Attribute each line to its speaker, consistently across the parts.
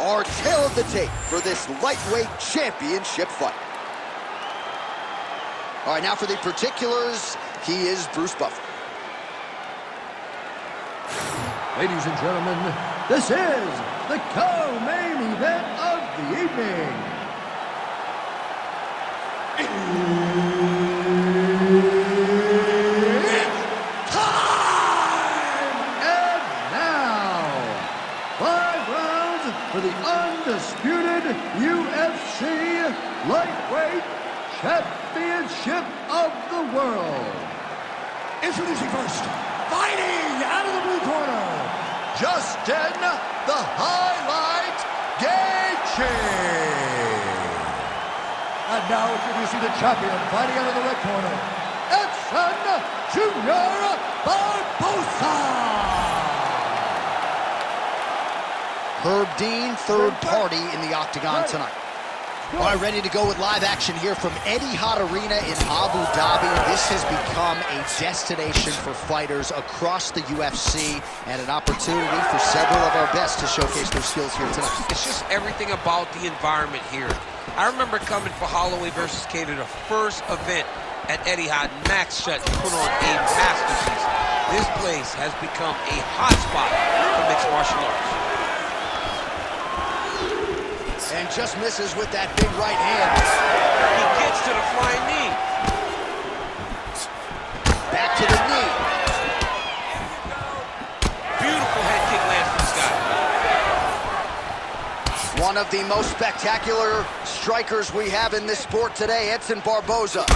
Speaker 1: our tale of the tape for this lightweight championship fight. All right, now for the particulars, he is Bruce Buffer.
Speaker 2: Ladies and gentlemen, this is the co-main event of the evening. It's time! And now, 5 rounds for the undisputed UFC lightweight championship of the world. Introducing first, fighting out of the blue corner, Justin the Highlight GAETHJE. And now introducing the champion, fighting out of the red corner, EDSON Junior BARBOZA.
Speaker 1: Herb Dean, third party in the octagon tonight. All right, ready to go with live action here from Etihad Arena in Abu Dhabi. This has become a destination for fighters across the UFC and an opportunity for several of our best to showcase their skills here tonight.
Speaker 3: It's just everything about the environment here. I remember coming for Holloway versus Cater, the first event at Etihad. Max Shutt put on a masterpiece. This place has become a hotspot for mixed martial arts.
Speaker 1: And just misses with that big right hand.
Speaker 3: He gets to the flying knee.
Speaker 1: Back to the knee.
Speaker 3: Beautiful head kick lands from Scott.
Speaker 1: One of the most spectacular strikers we have in this sport today, Edson Barboza.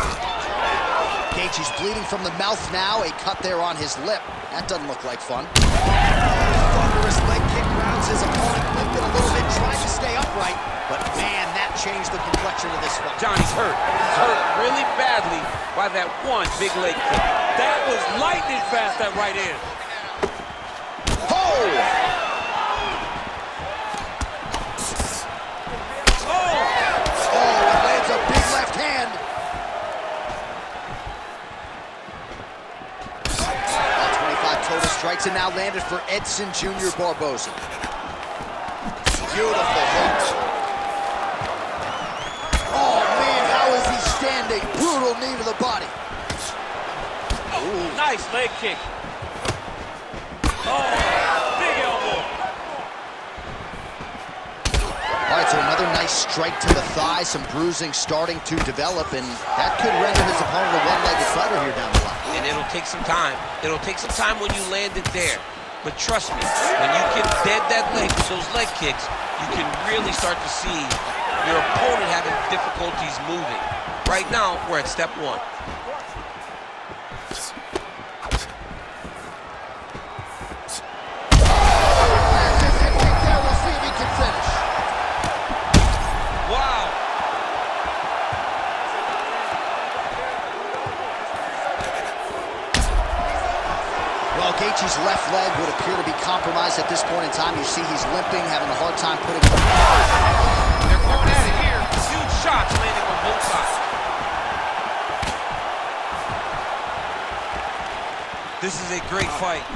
Speaker 1: GAETHJE's bleeding from the mouth now, a cut there on his lip. That doesn't look like fun. Thunderous leg kick rounds his opponent, limping a little bit, trying to stay upright. But man, that changed the complexion of this fight.
Speaker 3: Johnny's hurt. He's hurt really badly by that one big leg kick. That was lightning fast, that right hand.
Speaker 1: Oh! It lands a big left hand. 25 total strikes and now landed for Edson Junior Barboza. Beautiful hook. Standing, brutal knee to the body.
Speaker 3: Ooh. Nice leg kick. Oh, big elbow.
Speaker 1: All right, so another nice strike to the thigh, some bruising starting to develop, and that could render his opponent a one-legged fighter here down the line.
Speaker 3: And it'll take some time. It'll take some time when you land it there. But trust me, when you can dead that leg with those leg kicks, you can really start to see your opponent having difficulties moving. Right now, we're at step 1.
Speaker 1: We'll see if he can finish.
Speaker 3: Wow.
Speaker 1: Well, GAETHJE's left leg would appear to be compromised at this point in time. You see he's limping, having a hard time putting it on.
Speaker 3: They're going at it here. Huge shots landing on both sides. This is a great fight.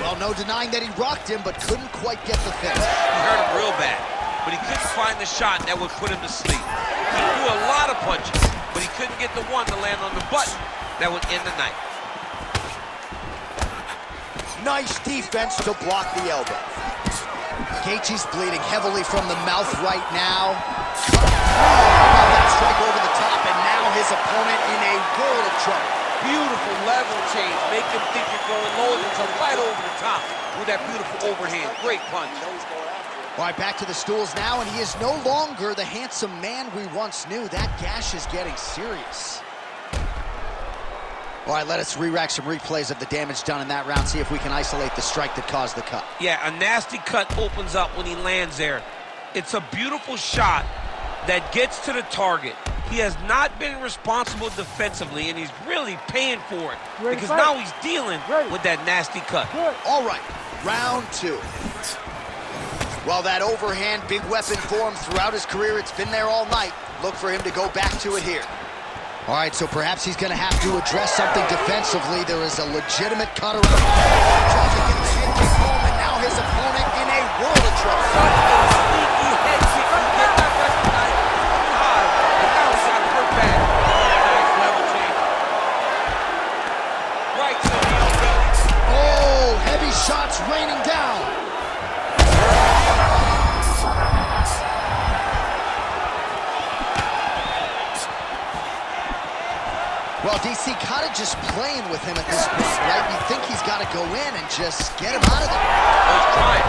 Speaker 1: Well, no denying that he rocked him, but couldn't quite get the finish.
Speaker 3: He hurt him real bad, but he couldn't find the shot that would put him to sleep. He threw a lot of punches, but he couldn't get the one to land on the button that would end the night.
Speaker 1: Nice defense to block the elbow. GAETHJE's bleeding heavily from the mouth right now. That strike over the top, and now his opponent in a world of trouble.
Speaker 3: Beautiful level change. Make them think you're going low, and it's right over the top with that beautiful overhand. Great punch.
Speaker 1: All right, back to the stools now, and he is no longer the handsome man we once knew. That gash is getting serious. All right, let us re-rack some replays of the damage done in that round, see if we can isolate the strike that caused the cut.
Speaker 3: Yeah, a nasty cut opens up when he lands there. It's a beautiful shot that gets to the target. He has not been responsible defensively, and he's really paying for it because now he's dealing with that nasty cut.
Speaker 1: All right, round 2. Well, that overhand big weapon for him throughout his career, it's been there all night. Look for him to go back to it here. All right, so perhaps he's going to have to address something defensively. There is a legitimate cut around. Tries to get the hit home, and now his opponent in a world of trouble. Well, DC kind of just playing with him at this point, right? You think he's got to go in and just get him out of there.
Speaker 3: Well, he's trying,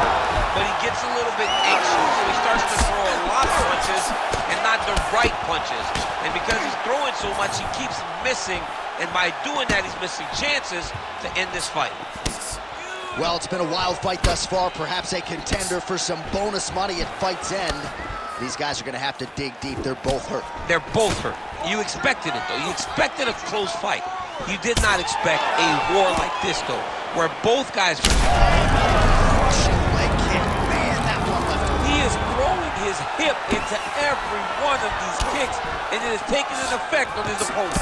Speaker 3: but he gets a little bit anxious, so he starts to throw a lot of punches and not the right punches. And because he's throwing so much, he keeps missing, and by doing that, he's missing chances to end this fight.
Speaker 1: Well, it's been a wild fight thus far, perhaps a contender for some bonus money at fight's end. These guys are going to have to dig deep. They're both hurt.
Speaker 3: They're both hurt. You expected it, though. You expected a close fight. You did not expect a war like this, though, where both guys...
Speaker 1: Leg kick. Man, that one left him.
Speaker 3: He is throwing his hip into every one of these kicks, and it is taking an effect on his opponent.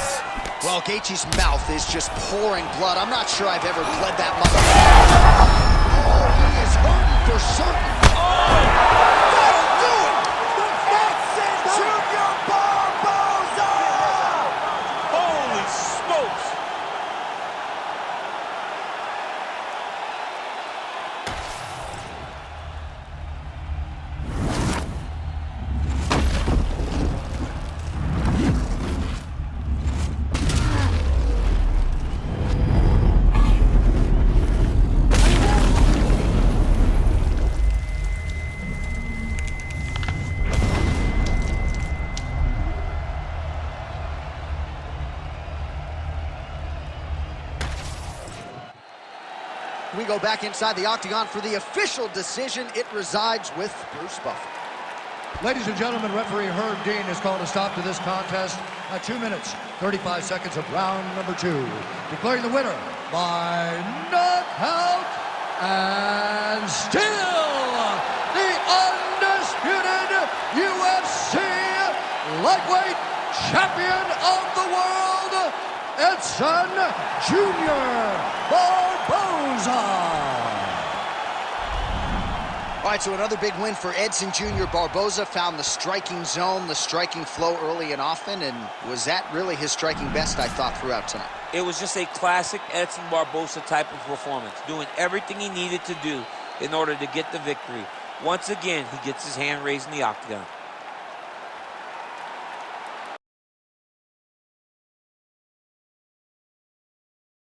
Speaker 1: Well, Gaethje's mouth is just pouring blood. I'm not sure I've ever bled that much. Oh, he is hurting for certain. That'll do it! Junior Barboza!
Speaker 3: Holy smokes!
Speaker 1: We go back inside the octagon for the official decision. It resides with Bruce Buffer.
Speaker 2: Ladies and gentlemen, referee Herb Dean has called a stop to this contest at 2 minutes, 35 seconds of round number 2. Declaring the winner by knockout and still the undisputed UFC lightweight champion of the world, EDSON Junior Barboza.
Speaker 1: All right, so another big win for Edson Junior Barboza. Found the striking zone, the striking flow early and often, and was that really his striking best, I thought, throughout tonight?
Speaker 4: It was just a classic Edson Barboza type of performance, doing everything he needed to do in order to get the victory. Once again, he gets his hand raised in the octagon.